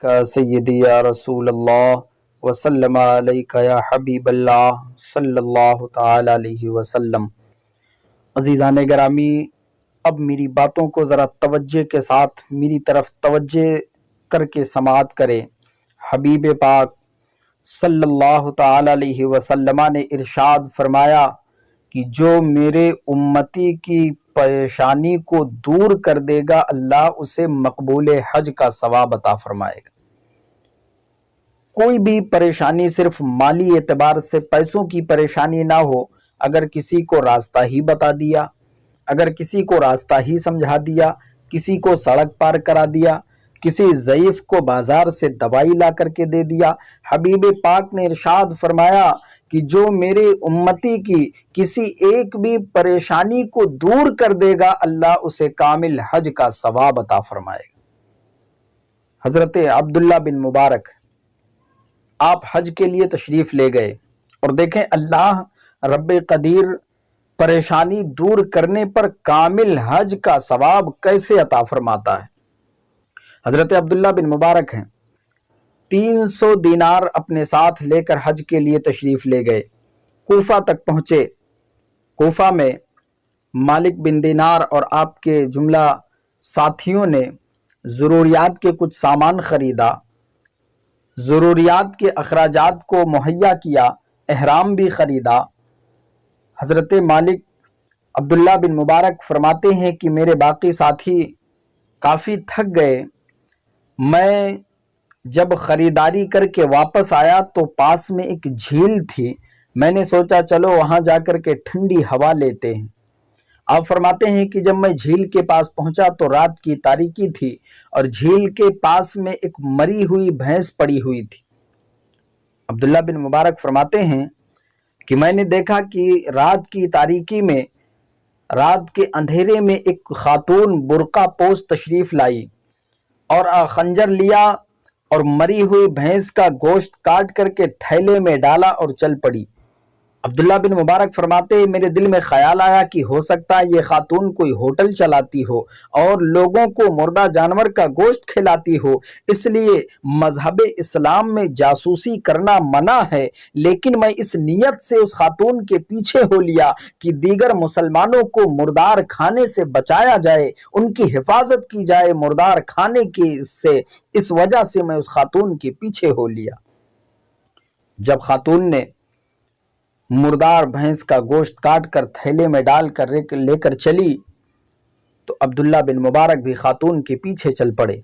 کا سیدی یا رسول اللہ وسلم علیکہ یا حبیب اللہ صلی اللہ تعالی علیہ وسلم۔ عزیزان گرامی، اب میری باتوں کو ذرا توجہ کے ساتھ میری طرف توجہ کر کے سماعت کریں۔ حبیب پاک صلی اللہ تعالی علیہ وسلم نے ارشاد فرمایا کہ جو میرے امتی کی پریشانی کو دور کر دے گا، اللہ اسے مقبول حج کا ثواب عطا فرمائے گا۔ کوئی بھی پریشانی صرف مالی اعتبار سے پیسوں کی پریشانی نہ ہو، اگر کسی کو راستہ ہی بتا دیا، اگر کسی کو راستہ ہی سمجھا دیا، کسی کو سڑک پار کرا دیا، کسی ضعیف کو بازار سے دوائی لا کر کے دے دیا، حبیب پاک نے ارشاد فرمایا کہ جو میرے امتی کی کسی ایک بھی پریشانی کو دور کر دے گا، اللہ اسے کامل حج کا ثواب عطا فرمائے گا۔ حضرت عبداللہ بن مبارک آپ حج کے لیے تشریف لے گئے اور دیکھیں اللہ رب قدیر پریشانی دور کرنے پر کامل حج کا ثواب کیسے عطا فرماتا ہے۔ حضرت عبداللہ بن مبارک ہیں، 300 دینار اپنے ساتھ لے کر حج کے لیے تشریف لے گئے، کوفہ تک پہنچے۔ کوفہ میں مالک بن دینار اور آپ کے جملہ ساتھیوں نے ضروریات کے کچھ سامان خریدا، ضروریات کے اخراجات کو مہیا کیا، احرام بھی خریدا۔ حضرت مالک عبداللہ بن مبارک فرماتے ہیں کہ میرے باقی ساتھی کافی تھک گئے، میں جب خریداری کر کے واپس آیا تو پاس میں ایک جھیل تھی، میں نے سوچا چلو وہاں جا کر کے ٹھنڈی ہوا لیتے ہیں۔ آپ فرماتے ہیں کہ جب میں جھیل کے پاس پہنچا تو رات کی تاریکی تھی اور جھیل کے پاس میں ایک مری ہوئی بھینس پڑی ہوئی تھی۔ عبداللہ بن مبارک فرماتے ہیں کہ میں نے دیکھا کہ رات کی تاریکی میں، رات کے اندھیرے میں ایک خاتون برقع پوش تشریف لائی اور خنجر لیا اور مری ہوئی بھینس کا گوشت کاٹ کر کے تھیلے میں ڈالا اور چل پڑی۔ عبداللہ بن مبارک فرماتے ہیں میرے دل میں خیال آیا کہ ہو سکتا ہے یہ خاتون کوئی ہوٹل چلاتی ہو اور لوگوں کو مردہ جانور کا گوشت کھلاتی ہو، اس لیے مذہب اسلام میں جاسوسی کرنا منع ہے، لیکن میں اس نیت سے اس خاتون کے پیچھے ہو لیا کہ دیگر مسلمانوں کو مردار کھانے سے بچایا جائے، ان کی حفاظت کی جائے مردار کھانے کی سے، اس وجہ سے میں اس خاتون کے پیچھے ہو لیا۔ جب خاتون نے مردار بھینس کا گوشت کاٹ کر تھیلے میں ڈال کر لے کر چلی تو عبداللہ بن مبارک بھی خاتون کے پیچھے چل پڑے۔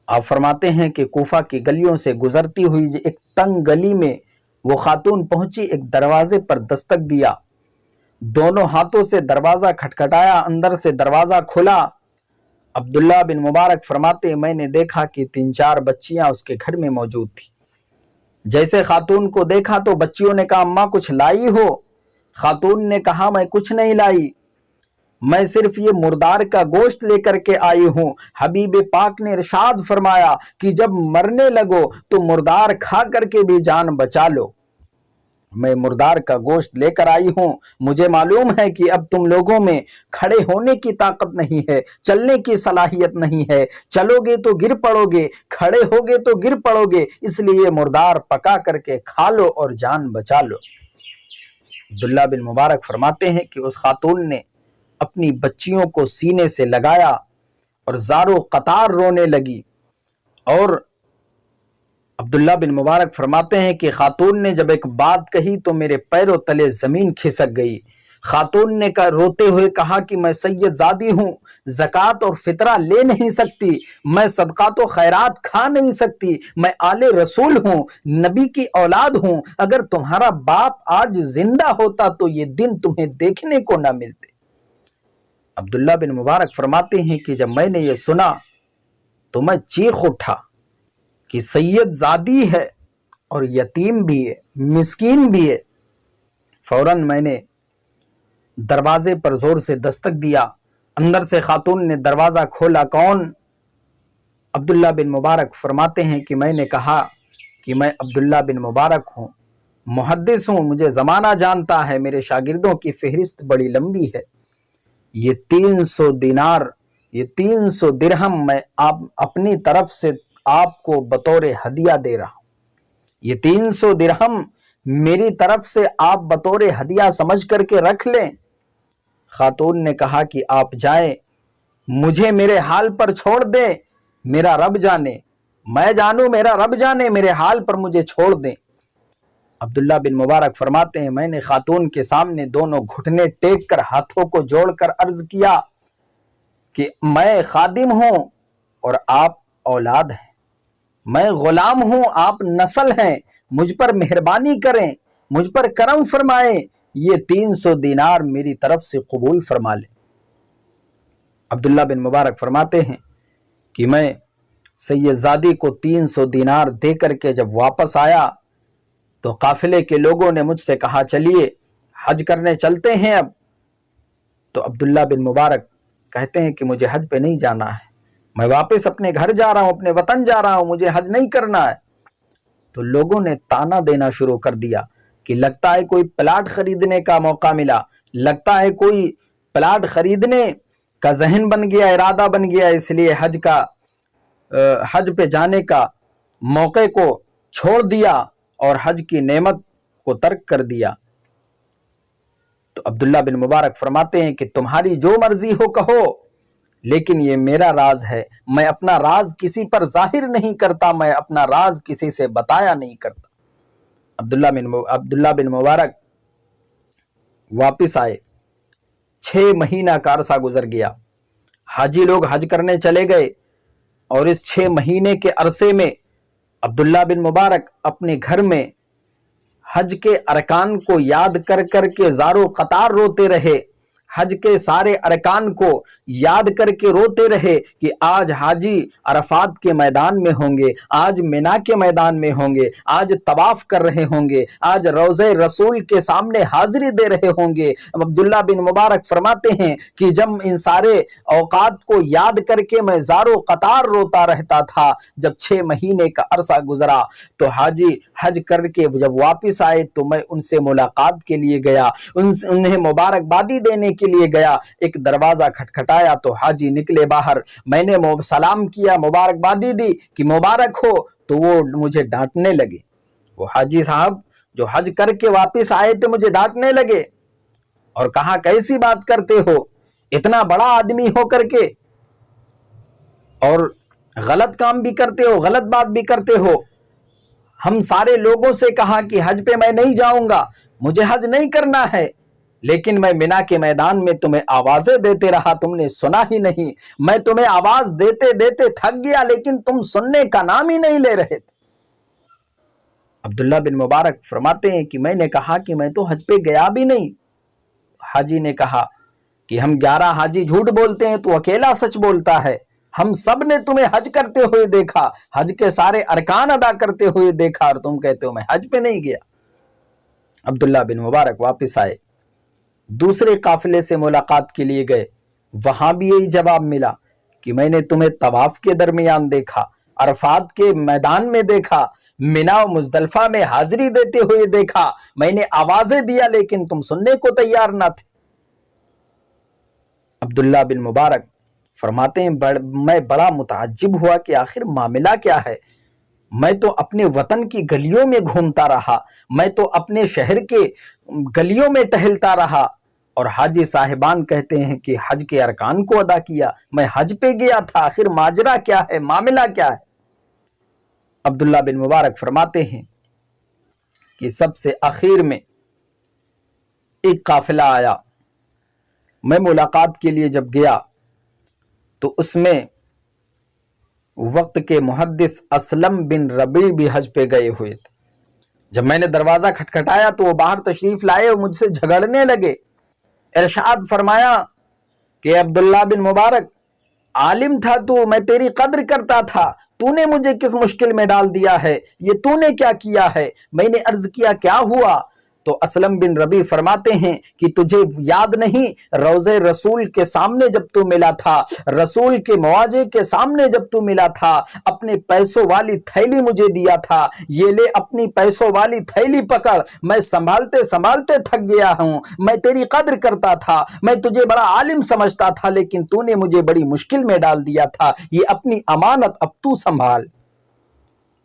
آپ فرماتے ہیں کہ کوفہ کی گلیوں سے گزرتی ہوئی ایک تنگ گلی میں وہ خاتون پہنچی، ایک دروازے پر دستک دیا، دونوں ہاتھوں سے دروازہ کھٹکھٹایا، اندر سے دروازہ کھلا۔ عبداللہ بن مبارک فرماتے ہیں میں نے دیکھا کہ 3-4 بچیاں اس کے گھر میں موجود تھیں۔ جیسے خاتون کو دیکھا تو بچیوں نے کہا اماں کچھ لائی ہو؟ خاتون نے کہا میں کچھ نہیں لائی، میں صرف یہ مردار کا گوشت لے کر کے آئی ہوں۔ حبیب پاک نے ارشاد فرمایا کہ جب مرنے لگو تو مردار کھا کر کے بھی جان بچا لو۔ میں مردار کا گوشت لے کر آئی ہوں، مجھے معلوم ہے کہ اب تم لوگوں میں کھڑے ہونے کی طاقت نہیں ہے، چلنے کی صلاحیت نہیں ہے، چلو گے تو گر پڑو گے، کھڑے ہوگے تو گر پڑو گے، اس لیے مردار پکا کر کے کھا لو اور جان بچا لو۔ عبداللہ بن مبارک فرماتے ہیں کہ اس خاتون نے اپنی بچیوں کو سینے سے لگایا اور زارو قطار رونے لگی، اور عبداللہ بن مبارک فرماتے ہیں کہ خاتون نے جب ایک بات کہی تو میرے پیروں تلے زمین کھسک گئی۔ خاتون نے روتے ہوئے کہا کہ میں سید زادی ہوں، زکوٰۃ اور فطرہ لے نہیں سکتی، میں صدقات و خیرات کھا نہیں سکتی، میں آل رسول ہوں، نبی کی اولاد ہوں، اگر تمہارا باپ آج زندہ ہوتا تو یہ دن تمہیں دیکھنے کو نہ ملتے۔ عبداللہ بن مبارک فرماتے ہیں کہ جب میں نے یہ سنا تو میں چیخ اٹھا کہ سید زادی ہے اور یتیم بھی ہے، مسکین بھی ہے۔ فوراً میں نے دروازے پر زور سے دستک دیا، اندر سے خاتون نے دروازہ کھولا، کون؟ عبداللہ بن مبارک فرماتے ہیں کہ میں نے کہا کہ میں عبداللہ بن مبارک ہوں، محدث ہوں، مجھے زمانہ جانتا ہے، میرے شاگردوں کی فہرست بڑی لمبی ہے، یہ 300 دینار، یہ 300 درہم میں آپ اپنی طرف سے آپ کو بطور ہدیہ دے رہا ہوں، یہ 300 درہم میری طرف سے آپ بطور ہدیہ سمجھ کر کے رکھ لیں۔ خاتون نے کہا کہ آپ جائیں، مجھے میرے حال پر چھوڑ دیں، میرا رب جانے، میں جانوں میرا رب جانے، میرے حال پر مجھے چھوڑ دیں۔ عبداللہ بن مبارک فرماتے ہیں میں نے خاتون کے سامنے دونوں گھٹنے ٹیک کر ہاتھوں کو جوڑ کر عرض کیا کہ میں خادم ہوں اور آپ اولاد ہیں، میں غلام ہوں، آپ نسل ہیں، مجھ پر مہربانی کریں، مجھ پر کرم فرمائیں، یہ 300 دینار میری طرف سے قبول فرما لیں۔ عبداللہ بن مبارک فرماتے ہیں کہ میں سید زادی کو 300 دینار دے کر کے جب واپس آیا تو قافلے کے لوگوں نے مجھ سے کہا چلیے حج کرنے چلتے ہیں اب۔ تو عبداللہ بن مبارک کہتے ہیں کہ مجھے حج پہ نہیں جانا ہے، میں واپس اپنے گھر جا رہا ہوں، اپنے وطن جا رہا ہوں، مجھے حج نہیں کرنا ہے۔ تو لوگوں نے تانا دینا شروع کر دیا کہ لگتا ہے کوئی پلاٹ خریدنے کا موقع ملا، لگتا ہے کوئی پلاٹ خریدنے کا ذہن بن گیا، ارادہ بن گیا، اس لیے حج پہ جانے کا موقع کو چھوڑ دیا اور حج کی نعمت کو ترک کر دیا۔ تو عبداللہ بن مبارک فرماتے ہیں کہ تمہاری جو مرضی ہو کہو، لیکن یہ میرا راز ہے، میں اپنا راز کسی پر ظاہر نہیں کرتا، میں اپنا راز کسی سے بتایا نہیں کرتا۔ عبداللہ بن مبارک واپس آئے، 6 مہینہ کا عرصہ گزر گیا، حاجی لوگ حج کرنے چلے گئے، اور اس 6 مہینے کے عرصے میں عبداللہ بن مبارک اپنے گھر میں حج کے ارکان کو یاد کر کر کے زارو قطار روتے رہے، حج کے سارے ارکان کو یاد کر کے روتے رہے کہ آج حاجی عرفات کے میدان میں ہوں گے، آج مینا کے میدان میں ہوں گے، آج طواف کر رہے ہوں گے، آج روضہ رسول کے سامنے حاضری دے رہے ہوں گے۔ عبداللہ بن مبارک فرماتے ہیں کہ جب ان سارے اوقات کو یاد کر کے میں زارو قطار روتا رہتا تھا، جب 6 مہینے کا عرصہ گزرا تو حاجی حج کر کے جب واپس آئے تو میں ان سے ملاقات کے لیے گیا، انہیں مبارکبادی دینے کے لیے گیا۔ ایک دروازہ کھٹکھٹایا تو حاجی نکلے باہر، میں نے سلام کیا، مبارکبادی دی کہ مبارک ہو، تو وہ مجھے ڈانٹنے لگے، وہ حاجی صاحب جو حج کر کے واپس آئے تھے مجھے ڈانٹنے لگے اور کہا کیسی بات کرتے ہو، اتنا بڑا آدمی ہو کر کے اور غلط کام بھی کرتے ہو، غلط بات بھی کرتے ہو۔ ہم سارے لوگوں سے کہا کہ حج پہ میں نہیں جاؤں گا، مجھے حج نہیں کرنا ہے، لیکن میں مینا کے میدان میں تمہیں آوازیں دیتے رہا، تم نے سنا ہی نہیں، میں تمہیں آواز دیتے دیتے تھک گیا لیکن تم سننے کا نام ہی نہیں لے رہے تھے۔ عبداللہ بن مبارک فرماتے ہیں کہ میں نے کہا کہ میں تو حج پہ گیا بھی نہیں۔ حاجی نے کہا کہ ہم 11 حاجی جھوٹ بولتے ہیں، تو اکیلا سچ بولتا ہے، ہم سب نے تمہیں حج کرتے ہوئے دیکھا، حج کے سارے ارکان ادا کرتے ہوئے دیکھا، اور تم کہتے ہو میں حج پہ نہیں گیا۔ عبداللہ بن مبارک واپس آئے، دوسرے قافلے سے ملاقات کے لیے گئے، وہاں بھی یہی جواب ملا کہ میں نے تمہیں طواف کے درمیان دیکھا، عرفات کے میدان میں دیکھا، مینا و مزدلفہ میں حاضری دیتے ہوئے دیکھا، میں نے آوازیں دیا لیکن تم سننے کو تیار نہ تھے۔ عبداللہ بن مبارک فرماتے ہیں میں بڑا متعجب ہوا کہ آخر معاملہ کیا ہے، میں تو اپنے وطن کی گلیوں میں گھومتا رہا، میں تو اپنے شہر کے گلیوں میں ٹہلتا رہا، اور حاجی صاحبان کہتے ہیں کہ حج کے ارکان کو ادا کیا، میں حج پہ گیا تھا، آخر ماجرا کیا ہے، معاملہ کیا ہے۔ عبداللہ بن مبارک فرماتے ہیں کہ سب سے آخر میں ایک قافلہ آیا، میں ملاقات کے لیے جب گیا تو اس میں وقت کے محدث اسلم بن ربیع بھی حج پہ گئے ہوئے تھے۔ جب میں نے دروازہ کھٹکھٹایا تو وہ باہر تشریف لائے اور مجھ سے جھگڑنے لگے، ارشاد فرمایا کہ عبداللہ بن مبارک عالم تھا تو، میں تیری قدر کرتا تھا، تو نے مجھے کس مشکل میں ڈال دیا ہے، یہ تو نے کیا کیا ہے؟ میں نے عرض کیا کیا ہوا؟ تو اسلم بن ربیع فرماتے ہیں کہ تجھے یاد نہیں روضہ رسول کے سامنے جب تو ملا تھا، رسول کے مواجہ کے سامنے جب تو ملا تھا، اپنے پیسوں والی تھیلی مجھے دیا تھا، یہ لے اپنی پیسوں والی تھیلی پکڑ، میں سنبھالتے سنبھالتے تھک گیا ہوں، میں تیری قدر کرتا تھا، میں تجھے بڑا عالم سمجھتا تھا، لیکن تو نے مجھے بڑی مشکل میں ڈال دیا تھا، یہ اپنی امانت اب تو سنبھال۔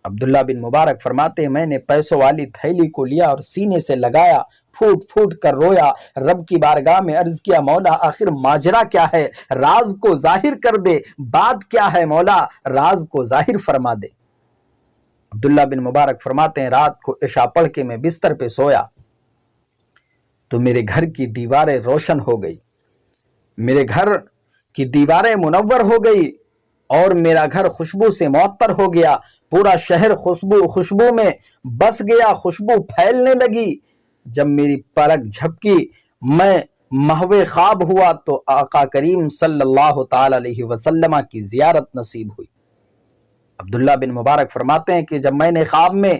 عبداللہ بن مبارک فرماتے ہیں میں نے پیسوں والی تھیلی کو لیا اور سینے سے لگایا، پھوٹ پھوٹ کر رویا، رب کی بارگاہ میں عرض کیا مولا آخر ماجرا کیا ہے، راز کو ظاہر کر دے، بات کیا ہے مولا، راز کو ظاہر فرما دے۔ عبداللہ بن مبارک فرماتے ہیں رات کو عشاء پڑھ کے میں بستر پہ سویا تو میرے گھر کی دیواریں روشن ہو گئی، میرے گھر کی دیواریں منور ہو گئی اور میرا گھر خوشبو سے معطر ہو گیا، پورا شہر خوشبو میں بس گیا، خوشبو پھیلنے لگی۔ جب میری پلک جھپکی میں محو خواب ہوا تو آقا کریم صلی اللہ تعالی علیہ وسلم کی زیارت نصیب ہوئی۔ عبداللہ بن مبارک فرماتے ہیں کہ جب میں نے خواب میں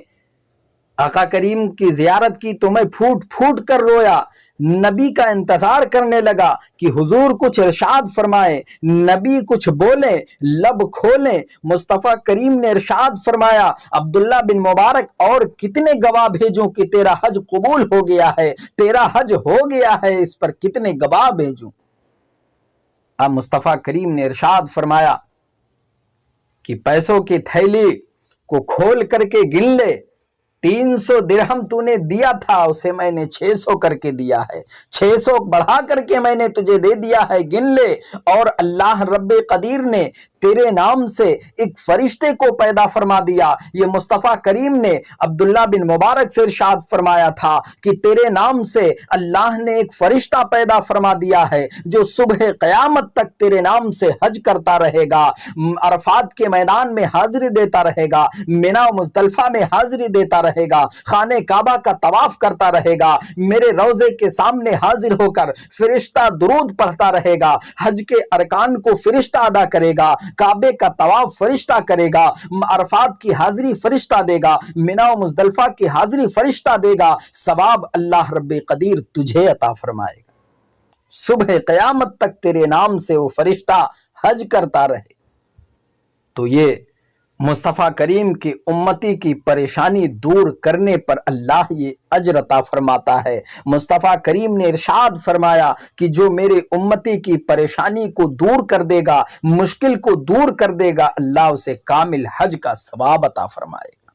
آقا کریم کی زیارت کی تو میں پھوٹ پھوٹ کر رویا، نبی کا انتظار کرنے لگا کہ حضور کچھ ارشاد فرمائے، نبی کچھ بولے، لب کھولیں۔ مصطفیٰ کریم نے ارشاد فرمایا عبداللہ بن مبارک اور کتنے گواہ بھیجوں کہ تیرا حج قبول ہو گیا ہے، تیرا حج ہو گیا ہے، اس پر کتنے گواہ بھیجوں۔ اب مصطفیٰ کریم نے ارشاد فرمایا کہ پیسوں کی تھیلی کو کھول کر کے گن لے، 300 درہم تو نے دیا تھا اسے میں نے 600 کر کے دیا ہے، 600 بڑھا کر کے میں نے تجھے دے دیا ہے، گن لے۔ اور اللہ رب قدیر نے تیرے نام سے ایک فرشتے کو پیدا فرما دیا۔ یہ مصطفیٰ کریم نے عبداللہ بن مبارک سے ارشاد فرمایا تھا کہ تیرے نام سے اللہ نے ایک فرشتہ پیدا فرما دیا ہے جو صبح قیامت تک تیرے نام سے حج کرتا رہے گا، عرفات کے میدان میں حاضری دیتا رہے گا، مینا و مزدلفہ میں حاضری دیتا رہے گا، خانہ کعبہ کا طواف کرتا رہے گا، میرے روضے کے سامنے حاضر ہو کر فرشتہ درود پڑھتا رہے گا، حج کے ارکان کو فرشتہ ادا کرے گا، کعبے کا طواف فرشتہ کرے گا، عرفات کی حاضری فرشتہ دے گا، مینا و مزدلفہ کی حاضری فرشتہ دے گا، ثواب اللہ رب قدیر تجھے عطا فرمائے گا۔ صبح قیامت تک تیرے نام سے وہ فرشتہ حج کرتا رہے۔ تو یہ مصطفیٰ کریم کی امتی کی پریشانی دور کرنے پر اللہ یہ اجر عطا فرماتا ہے۔ مصطفیٰ کریم نے ارشاد فرمایا کہ جو میرے امتی کی پریشانی کو دور کر دے گا، مشکل کو دور کر دے گا، اللہ اسے کامل حج کا ثواب عطا فرمائے گا۔